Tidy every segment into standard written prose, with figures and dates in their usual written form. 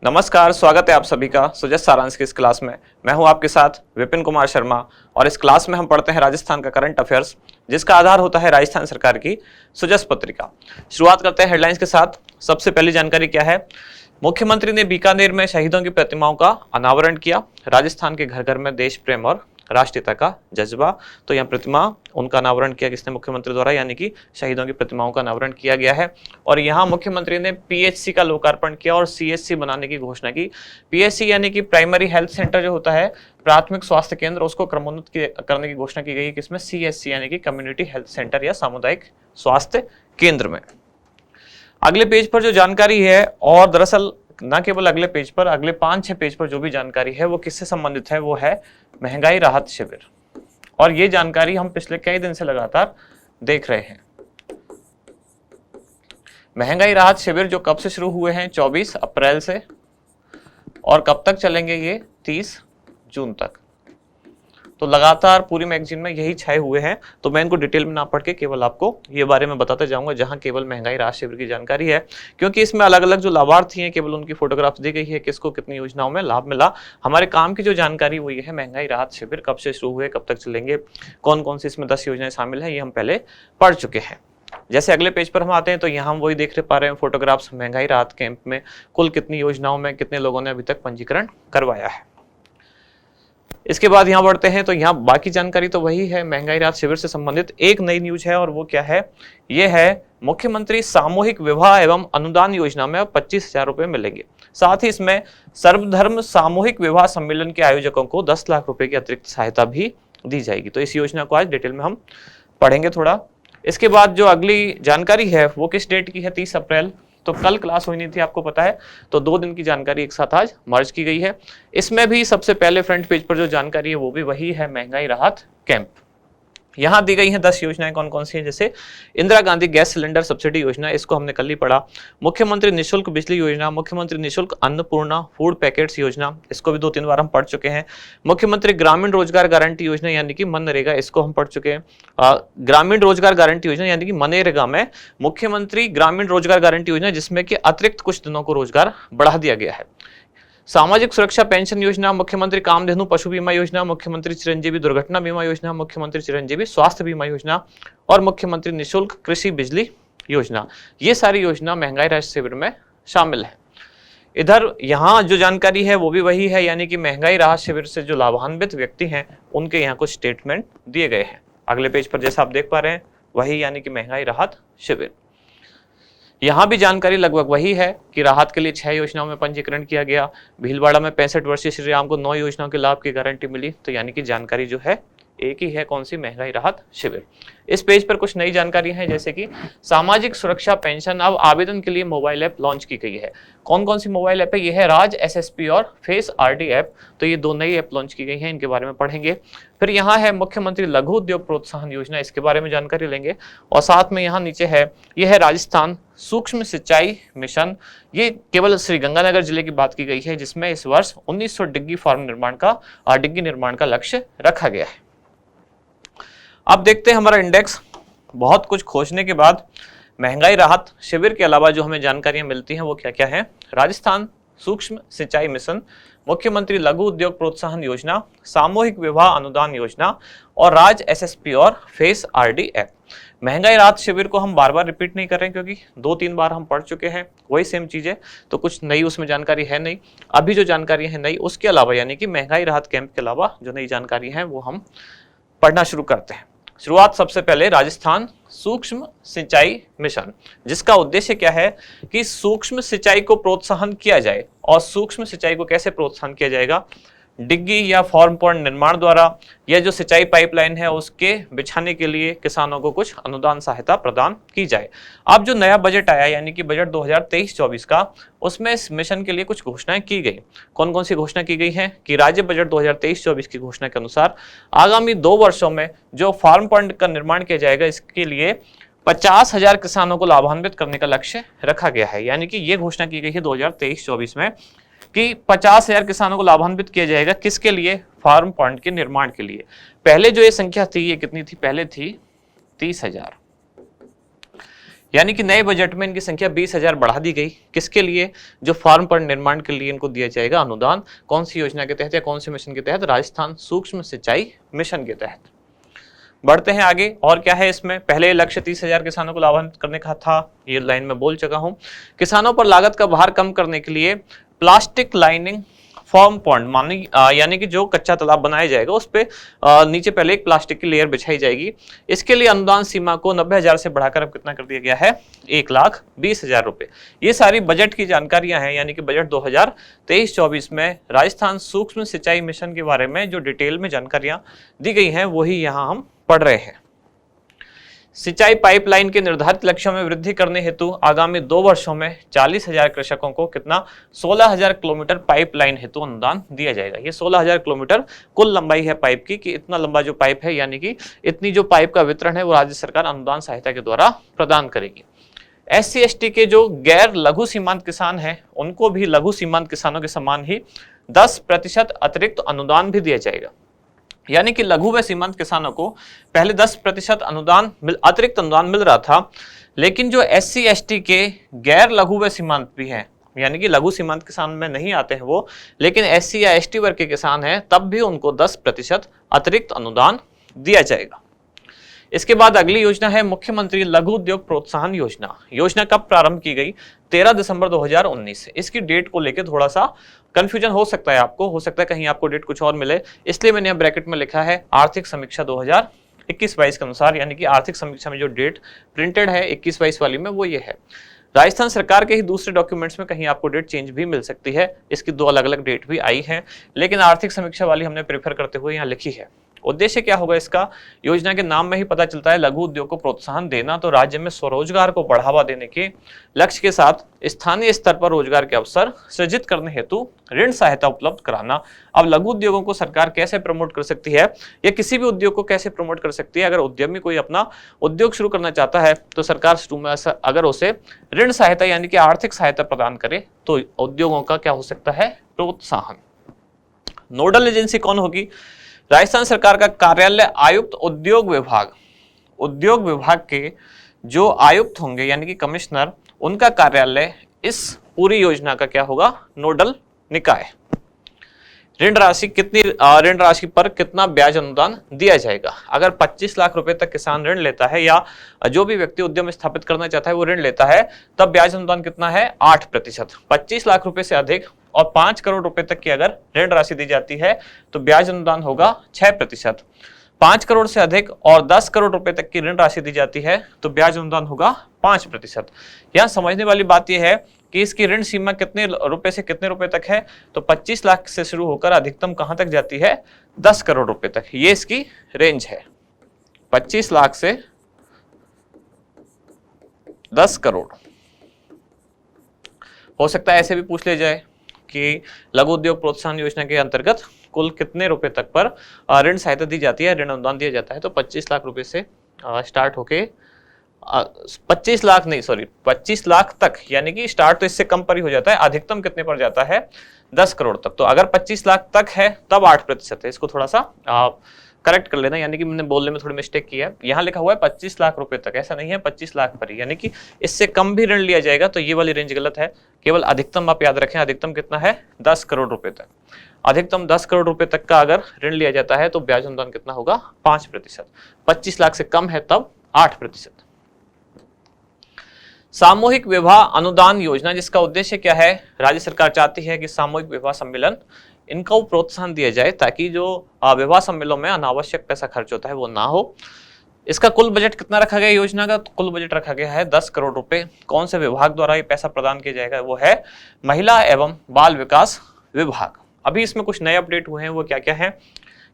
नमस्कार, स्वागत है आप सभी का सुजस सारांश की इस क्लास में। मैं हूं आपके साथ विपिन कुमार शर्मा और इस क्लास में हम पढ़ते हैं राजस्थान का करंट अफेयर्स, जिसका आधार होता है राजस्थान सरकार की सुजस पत्रिका। शुरुआत करते हैं हेडलाइंस के साथ। सबसे पहली जानकारी क्या है? मुख्यमंत्री ने बीकानेर में शहीदों की प्रतिमाओं का अनावरण किया। राजस्थान के घर घर में देश प्रेम और राष्ट्रीयता का जज्बा। तो यह प्रतिमा उनका अनावरण किया किसने? मुख्यमंत्री द्वारा, यानी कि शहीदों की प्रतिमाओं का अनावरण किया गया है। और यहाँ मुख्यमंत्री ने पीएचसी का लोकार्पण किया और सीएचसी बनाने की घोषणा की। पीएचसी यानी कि प्राइमरी हेल्थ सेंटर जो होता है, प्राथमिक स्वास्थ्य केंद्र, उसको क्रमोन्नत करने की घोषणा की गई है किसमें? सीएचसी यानी कि कम्युनिटी हेल्थ सेंटर या सामुदायिक स्वास्थ्य केंद्र में। अगले पेज पर जो जानकारी है, और दरअसल न केवल अगले पेज पर, अगले 5-6 पेज पर जो भी जानकारी है वो किससे संबंधित है? वो है महंगाई राहत शिविर। और ये जानकारी हम पिछले कई दिन से लगातार देख रहे हैं। महंगाई राहत शिविर जो कब से शुरू हुए हैं? 24 अप्रैल से, और कब तक चलेंगे ये? 30 जून तक। तो लगातार पूरी मैगजीन में यही छाए हुए हैं। तो मैं इनको डिटेल में ना पढ़ के केवल आपको ये बारे में बताते जाऊंगा, जहां केवल महंगाई राहत शिविर की जानकारी है, क्योंकि इसमें अलग अलग जो लाभार्थी हैं केवल उनकी फोटोग्राफ्स दी गई है, किसको कितनी योजनाओं में लाभ मिला। हमारे काम की जो जानकारी वो ये है, महंगाई राहत शिविर कब से शुरू हुए, कब तक चलेंगे, कौन कौन सी इसमें 10 योजनाएं शामिल है, ये हम पहले पढ़ चुके हैं। जैसे अगले पेज पर हम आते हैं तो यहाँ हम वही देख पा रहे हैं फोटोग्राफ्स। महंगाई राहत कैंप में कुल कितनी योजनाओं में कितने लोगों ने अभी तक पंजीकरण करवाया है। इसके बाद यहाँ बढ़ते हैं तो यहाँ बाकी जानकारी तो वही है। महंगाई राहत शिविर से संबंधित एक नई न्यूज है, और वो क्या है? ये है मुख्यमंत्री सामूहिक विवाह एवं अनुदान योजना में 25,000 रुपए मिलेंगे। साथ ही इसमें सर्वधर्म सामूहिक विवाह सम्मेलन के आयोजकों को 10 लाख रुपए की अतिरिक्त सहायता भी दी जाएगी। तो इस योजना को आज डिटेल में हम पढ़ेंगे थोड़ा। इसके बाद जो अगली जानकारी है वो किस डेट की है? 30 अप्रैल। तो कल क्लास हुई नहीं थी, आपको पता है, तो 2 दिन की जानकारी एक साथ आज मर्ज की गई है। इसमें भी सबसे पहले फ्रंट पेज पर जो जानकारी है वो भी वही है, महंगाई राहत कैंप। यहाँ दी गई हैं 10 योजनाएं, कौन कौन सी हैं? जैसे Indira Gandhi gas cylinder subsidy योजना, इसको हमने कल ही पढ़ा। मुख्यमंत्री निःशुल्क बिजली योजना, मुख्यमंत्री निःशुल्क अन्नपूर्णा फूड पैकेट्स योजना, इसको भी 2-3 बार हम पढ़ चुके हैं। मुख्यमंत्री ग्रामीण रोजगार गारंटी योजना यानी कि मनरेगा, इसको हम पढ़ चुके हैं। ग्रामीण रोजगार गारंटी योजना यानी कि मनरेगा में मुख्यमंत्री ग्रामीण रोजगार गारंटी योजना, जिसमें कि अतिरिक्त कुछ दिनों को रोजगार बढ़ा दिया गया है। सामाजिक सुरक्षा पेंशन योजना, मुख्यमंत्री कामधेनु पशु बीमा योजना, मुख्यमंत्री चिरंजीवी दुर्घटना बीमा योजना, मुख्यमंत्री चिरंजीवी स्वास्थ्य बीमा योजना, और मुख्यमंत्री निःशुल्क कृषि बिजली योजना। ये सारी योजना महंगाई राहत शिविर में शामिल है। इधर यहाँ जो जानकारी है वो भी वही है, यानी कि महंगाई राहत शिविर से जो लाभान्वित व्यक्ति हैं उनके यहाँ कुछ स्टेटमेंट दिए गए हैं। अगले पेज पर जैसा आप देख पा रहे हैं वही, यानी कि महंगाई राहत शिविर। यहाँ भी जानकारी लगभग वही है कि राहत के लिए 6 योजनाओं में पंजीकरण किया गया। भीलवाड़ा में 65 वर्षीय श्री राम को 9 योजनाओं के लाभ की गारंटी मिली। तो यानी कि जानकारी जो है एक ही है, कौन सी? महंगाई राहत शिविर। इस पेज पर कुछ नई जानकारी है, जैसे कि सामाजिक सुरक्षा पेंशन अब आवेदन के लिए मोबाइल ऐप लॉन्च की गई है। कौन कौन सी मोबाइल ऐप है? ये है राज एसएसपी और फेस आरडी ऐप। तो ये 2 नई ऐप लॉन्च की गई हैं, इनके बारे में पढ़ेंगे। फिर यहाँ है मुख्यमंत्री लघु उद्योग प्रोत्साहन योजना, इसके बारे में जानकारी लेंगे। और साथ में यहाँ नीचे है, यह है राजस्थान सूक्ष्म सिंचाई मिशन। ये केवल श्रीगंगानगर जिले की बात की गई है, जिसमें इस वर्ष 1900 डिग्गी फार्म निर्माण का लक्ष्य रखा गया है। अब देखते हैं हमारा इंडेक्स। बहुत कुछ खोजने के बाद महंगाई राहत शिविर के अलावा जो हमें जानकारियां मिलती हैं वो क्या क्या है? राजस्थान सूक्ष्म सिंचाई मिशन, मुख्यमंत्री लघु उद्योग प्रोत्साहन योजना, सामूहिक विवाह अनुदान योजना, और राज एसएसपी और फेस आरडी ऐप। महंगाई राहत शिविर को हम बार बार रिपीट नहीं कर रहे हैं, क्योंकि 2-3 बार हम पढ़ चुके हैं वही सेम चीजें, तो कुछ नई उसमें जानकारी है नहीं। अभी जो जानकारी है नई, उसके अलावा यानी कि महंगाई राहत कैंप के अलावा जो नई जानकारी है वो हम पढ़ना शुरू करते हैं। शुरुआत सबसे पहले राजस्थान सूक्ष्म सिंचाई मिशन, जिसका उद्देश्य क्या है कि सूक्ष्म सिंचाई को प्रोत्साहन किया जाए। और सूक्ष्म सिंचाई को कैसे प्रोत्साहन किया जाएगा? डिग्गी या फॉर्म पॉन्ड निर्माण द्वारा, या जो सिंचाई पाइपलाइन है उसके बिछाने के लिए किसानों को कुछ अनुदान सहायता प्रदान की जाए। अब जो नया बजट आया, यानी कि बजट 2023-24 का, उसमें इस मिशन के लिए कुछ घोषणाएं की गई। कौन कौन सी घोषणा की गई है? कि राज्य बजट 2023-24 की घोषणा के अनुसार आगामी 2 वर्षों में जो फार्म पॉन्ड का निर्माण किया जाएगा, इसके लिए 50,000 किसानों को लाभान्वित करने का लक्ष्य रखा गया है। यानी कि ये घोषणा की गई है 2023-24 में कि 50,000 किसानों को लाभान्वित किया जाएगा। किसके लिए? फार्म पॉन्ड के निर्माण के लिए। पहले जो ये संख्या थी, ये कितनी थी? पहले थी 30,000। यानी कि नए बजट में इनकी संख्या 20,000 बढ़ा दी गई। किसके लिए? जो फार्म पर निर्माण के लिए इनको दिया जाएगा अनुदान। कौन सी योजना के तहत या कौन से मिशन के तहत? राजस्थान सूक्ष्म सिंचाई मिशन के तहत। बढ़ते हैं आगे, और क्या है इसमें? पहले लक्ष्य 30,000 किसानों को लाभान्वित करने का था, ये लाइन में बोल चुका हूं। किसानों पर लागत का भार कम करने के लिए प्लास्टिक लाइनिंग फॉर्म पॉन्ड मानी, यानी कि जो कच्चा तालाब बनाया जाएगा उस पे नीचे पहले एक प्लास्टिक की लेयर बिछाई जाएगी। इसके लिए अनुदान सीमा को 90,000 से बढ़ाकर अब कितना कर दिया गया है? 1,20,000 रुपए। ये सारी बजट की जानकारियां हैं, यानी कि बजट 2023-24 में राजस्थान सूक्ष्म सिंचाई मिशन के बारे में जो डिटेल में जानकारियां दी गई हैं वही यहाँ हम पढ़ रहे हैं। सिंचाई पाइपलाइन के निर्धारित लक्ष्यों में वृद्धि करने हेतु आगामी 2 वर्षों में 40,000 कृषकों को कितना? 16,000 किलोमीटर पाइपलाइन हेतु अनुदान दिया जाएगा। ये 16,000 किलोमीटर कुल लंबाई है पाइप की, कि इतना लंबा जो पाइप है, यानी कि इतनी जो पाइप का वितरण है वो राज्य सरकार अनुदान सहायता के द्वारा प्रदान करेगी। SC ST के जो गैर लघु सीमांत किसान हैं उनको भी लघु सीमांत किसानों के समान ही 10% अतिरिक्त अनुदान भी दिया जाएगा। यानी कि लघु व सीमांत किसानों को पहले 10% अनुदान अतिरिक्त अनुदान मिल रहा था, लेकिन जो SC ST के गैर लघु व सीमांत भी हैं, यानी कि लघु सीमांत किसान में नहीं आते हैं वो, लेकिन SC या ST वर्ग के किसान हैं, तब भी उनको 10% अतिरिक्त अनुदान दिया जाएगा। इसके बाद अगली योजना है मुख्यमंत्री लघु उद्योग प्रोत्साहन योजना। योजना कब प्रारंभ की गई? 13 दिसंबर 2019। इसकी डेट को लेकर थोड़ा सा कंफ्यूजन हो सकता है आपको, हो सकता है कहीं आपको डेट कुछ और मिले, इसलिए मैंने यहाँ ब्रैकेट में लिखा है आर्थिक समीक्षा 2021-22 के अनुसार, यानी कि आर्थिक समीक्षा में जो डेट प्रिंटेड है 21-22 वाली में वो ये है। राजस्थान सरकार के ही दूसरे डॉक्यूमेंट्स में कहीं आपको डेट चेंज भी मिल सकती है, इसकी 2 अलग अलग डेट भी आई है, लेकिन आर्थिक समीक्षा वाली हमने प्रेफर करते हुए यहाँ लिखी है। उद्देश्य क्या होगा इसका? योजना के नाम में ही पता चलता है, लघु उद्योग को प्रोत्साहन देना, तो राज्य में स्वरोजगार को बढ़ावा देने के लक्ष्य के साथ स्थानीय स्तर पर रोजगार के अवसर सृजित करने हेतु ऋण सहायता उपलब्ध कराना। अब लघु उद्योगों को सरकार कैसे प्रमोट कर सकती है, या किसी भी उद्योग को कैसे प्रमोट कर सकती है? अगर उद्यमी कोई अपना उद्योग शुरू करना चाहता है तो सरकार शुरू में अगर उसे ऋण सहायता यानी कि आर्थिक सहायता प्रदान करे तो उद्योगों का क्या हो सकता है? प्रोत्साहन। नोडल एजेंसी कौन होगी? राजस्थान सरकार का कार्यालय आयुक्त उद्योग विभाग। उद्योग विभाग के जो आयुक्त होंगे यानी कि कमिश्नर, उनका कार्यालय इस पूरी योजना का क्या होगा? नोडल निकाय। ऋण राशि कितनी, ऋण राशि पर कितना ब्याज अनुदान दिया जाएगा? अगर 25 लाख रुपए तक किसान ऋण लेता है या जो भी व्यक्ति उद्यम स्थापित करना चाहता है वो ऋण लेता है, तब ब्याज अनुदान कितना है? 8%। 25 लाख रुपए से अधिक और 5 करोड़ रुपए तक की अगर ऋण राशि दी जाती है तो ब्याज अनुदान होगा 6%। 5 करोड़ से अधिक और 10 करोड़ रुपए तक की ऋण राशि दी जाती है तो ब्याज अनुदान होगा 5%। यहाँ समझने वाली बात यह है कि इसकी ऋण सीमा कितने रुपए से कितने रुपए तक है? तो 25 लाख से शुरू होकर अधिकतम कहां तक जाती है? 10 करोड़ रुपए तक। ये इसकी रेंज है, 25 लाख से 10 करोड़। हो सकता है ऐसे भी पूछ ले जाए कि लघु उद्योग प्रोत्साहन योजना के अंतर्गत कुल कितने रुपए तक पर ऋण सहायता दी जाती है, ऋण अनुदान दिया जाता है? तो 25 लाख रुपए से स्टार्ट होके 25 लाख तक, यानी कि स्टार्ट तो इससे कम पर ही हो जाता है, अधिकतम कितने पर जाता है? 10 करोड़ तक। तो अगर 25 लाख तक है तब 8% है। इसको थोड़ा सा करेक्ट कर लेना, यानी कि मैंने बोलने में थोड़ी मिस्टेक की है। यहाँ लिखा हुआ है 25 लाख रुपए तक, ऐसा नहीं है 25 लाख पर ही, यानी कि इससे कम भी ऋण लिया जाएगा तो ये वाली रेंज गलत है। केवल अधिकतम आप याद रखें, अधिकतम कितना है? 10 करोड़ रुपए तक। अधिकतम 10 करोड़ रुपए तक का अगर ऋण लिया जाता है तो ब्याज अनुदान कितना होगा? 5%। 25 लाख से कम है तब 8%। सामूहिक विवाह अनुदान योजना, जिसका उद्देश्य क्या है? राज्य सरकार चाहती है कि सामूहिक विवाह सम्मेलन इनको प्रोत्साहन दिया जाए ताकि जो विवाह सम्मेलनों में अनावश्यक पैसा खर्च होता है वो ना हो। इसका कुल बजट कितना रखा गया? योजना का कुल बजट रखा गया है 10 करोड़ रुपए। कौन से विभाग द्वारा ये पैसा प्रदान किया जाएगा? वो है महिला एवं बाल विकास विभाग। अभी इसमें कुछ नए अपडेट हुए हैं, वो क्या क्या है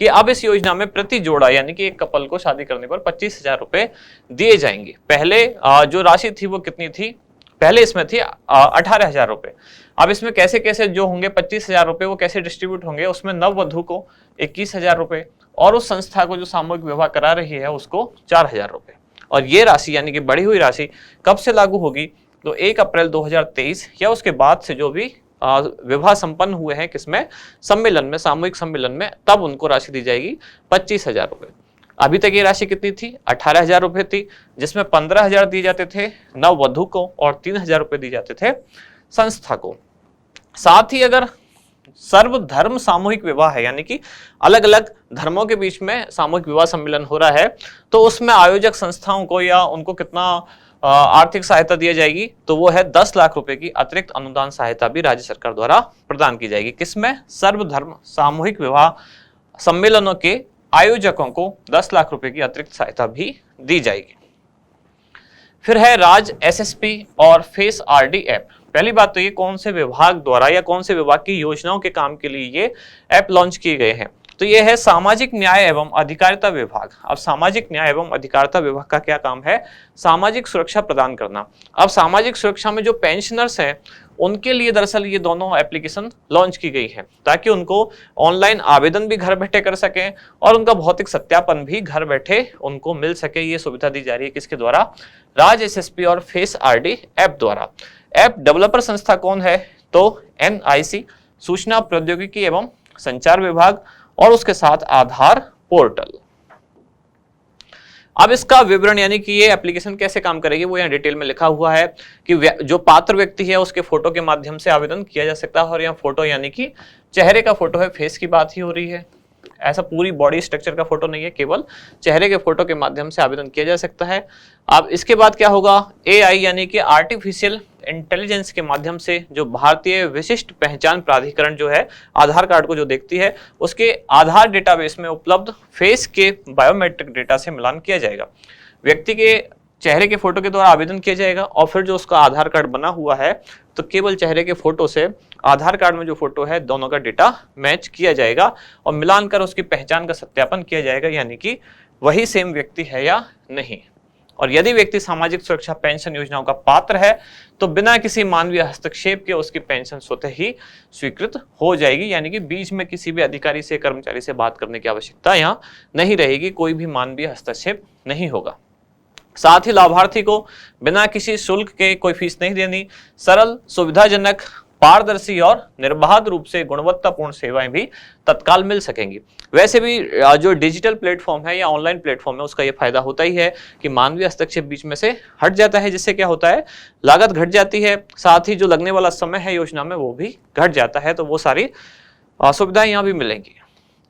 कि अब इस योजना में प्रति जोड़ा यानी कि एक कपल को शादी करने पर 25,000 रुपए दिए जाएंगे। पहले जो राशि थी वो कितनी थी? पहले इसमें थी 18,000 रुपए। अब इसमें कैसे कैसे जो होंगे 25,000 रुपए वो कैसे डिस्ट्रीब्यूट होंगे? उसमें नववधु को 21,000 रुपए और उस संस्था को जो सामूहिक विवाह करा रही है उसको 4,000 रुपए। और ये राशि यानी कि बढ़ी हुई राशि कब से लागू होगी? तो 1 अप्रैल 2023 या उसके बाद से जो भी विवाह संपन्न हुए हैं किसमें? सम्मेलन में, सामूहिक सम्मेलन में, तब उनको राशि दी जाएगी 25,000 रुपए। अभी तक ये राशि कितनी थी? 18,000 रुपए थी, जिसमें 15,000 दिए जाते थे नववधु को और 3,000 रुपए दिए जाते थे संस्था को। साथ ही अगर सर्वधर्म सामूहिक विवाह है, यानी कि अलग अलग धर्मों के बीच में सामूहिक विवाह सम्मेलन हो रहा है, तो उसमें आयोजक संस्थाओं को या उनको कितना आर्थिक सहायता दी जाएगी? तो वो है 10 लाख रुपए की अतिरिक्त अनुदान सहायता भी राज्य सरकार द्वारा प्रदान की जाएगी। किसमें? सर्वधर्म सामूहिक विवाह सम्मेलनों के आयोजकों को 10 लाख रुपए की अतिरिक्त सहायता भी दी जाएगी। फिर है राज एसएसपी और फेस आरडी ऐप। पहली बात तो ये कौन से विभाग द्वारा या कौन से विभाग की योजनाओं के काम के लिए ये ऐप लॉन्च किए गए हैं? तो ये है सामाजिक न्याय एवं अधिकारिता विभाग। अब सामाजिक न्याय एवं अधिकारिता विभाग का क्या काम है? सामाजिक सुरक्षा प्रदान करना। अब सामाजिक सुरक्षा में जो पेंशनर्स हैं उनके लिए दरअसल ये दोनों एप्लीकेशन लॉन्च की गई है, ताकि उनको ऑनलाइन आवेदन भी घर बैठे कर सकें और उनका भौतिक सत्यापन भी घर बैठे उनको मिल सके। ये सुविधा दी जा रही है किसके द्वारा? राज एसएसपी और फेस आरडी ऐप द्वारा। ऐप डेवलपर संस्था कौन है? तो एनआईसी सूचना प्रौद्योगिकी एवं संचार विभाग और उसके साथ आधार पोर्टल। अब इसका विवरण यानी कि ये एप्लीकेशन कैसे काम करेगी वो यहाँ डिटेल में लिखा हुआ है कि जो पात्र व्यक्ति है उसके फोटो के माध्यम से आवेदन किया जा सकता है। और यहाँ फोटो यानी कि चेहरे का फोटो है, फेस की बात ही हो रही है, ऐसा पूरी बॉडी स्ट्रक्चर का फोटो नहीं है, केवल चेहरे के फोटो के माध्यम से आवेदन किया जा सकता है। अब इसके बाद क्या होगा? एआई यानी कि आर्टिफिशियल इंटेलिजेंस के माध्यम से जो भारतीय विशिष्ट पहचान प्राधिकरण जो है आधार कार्ड को जो देखती है, उसके आधार डेटाबेस में उपलब्ध फेस के बायोमेट्रिक डेटा से मिलान किया जाएगा। व्यक्ति के चेहरे के फोटो के द्वारा आवेदन किया जाएगा और फिर जो उसका आधार कार्ड बना हुआ है तो केवल चेहरे के फोटो से आधार कार्ड में जो फोटो है दोनों का डेटा मैच किया जाएगा और मिलान कर उसकी पहचान का सत्यापन किया जाएगा, यानी कि वही सेम व्यक्ति है या नहीं। और यदि व्यक्ति सामाजिक सुरक्षा पेंशन योजनाओं का पात्र है तो बिना किसी मानवीय हस्तक्षेप के उसकी पेंशन स्वतः ही स्वीकृत हो जाएगी, यानी कि बीच में किसी भी अधिकारी से कर्मचारी से बात करने की आवश्यकता यहाँ नहीं रहेगी, कोई भी मानवीय हस्तक्षेप नहीं होगा। साथ ही लाभार्थी को बिना किसी शुल्क के कोई फीस नहीं देनी, सरल, सुविधाजनक, पारदर्शी और निर्बाध रूप से गुणवत्तापूर्ण सेवाएं भी तत्काल मिल सकेंगी। वैसे भी जो डिजिटल प्लेटफॉर्म है या ऑनलाइन प्लेटफॉर्म है उसका ये फायदा होता ही है कि मानवीय हस्तक्षेप बीच में से हट जाता है, जिससे क्या होता है? लागत घट जाती है, साथ ही जो लगने वाला समय है योजना में वो भी घट जाता है। तो वो सारी सुविधाएं यहाँ भी मिलेंगी।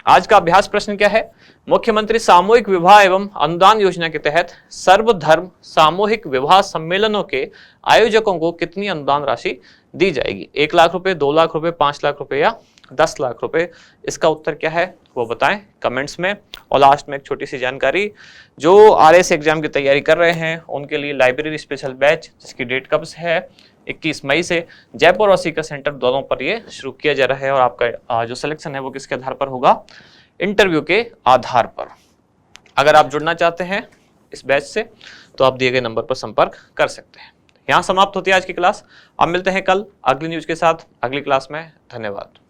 आज का अभ्यास प्रश्न क्या है? मुख्यमंत्री सामूहिक विवाह एवं अनुदान योजना के तहत सर्वधर्म सामूहिक विवाह सम्मेलनों के आयोजकों को कितनी अनुदान राशि दी जाएगी? 1 लाख रुपए, 2 लाख रुपए, 5 लाख रुपए या 10 लाख रुपए? इसका उत्तर क्या है वो बताएं कमेंट्स में। और लास्ट में एक छोटी सी जानकारी, जो आरएस एग्जाम की तैयारी कर रहे हैं उनके लिए लाइब्रेरी स्पेशल बैच जिसकी डेट कब से है? 21 मई से जयपुर और सीकर सेंटर दोनों पर ये शुरू किया जा रहा है। और आपका जो सिलेक्शन है वो किसके आधार पर होगा? इंटरव्यू के आधार पर। अगर आप जुड़ना चाहते हैं इस बैच से तो आप दिए गए नंबर पर संपर्क कर सकते हैं। यहाँ समाप्त होती है आज की क्लास। अब मिलते हैं कल अगली न्यूज के साथ अगली क्लास में। धन्यवाद।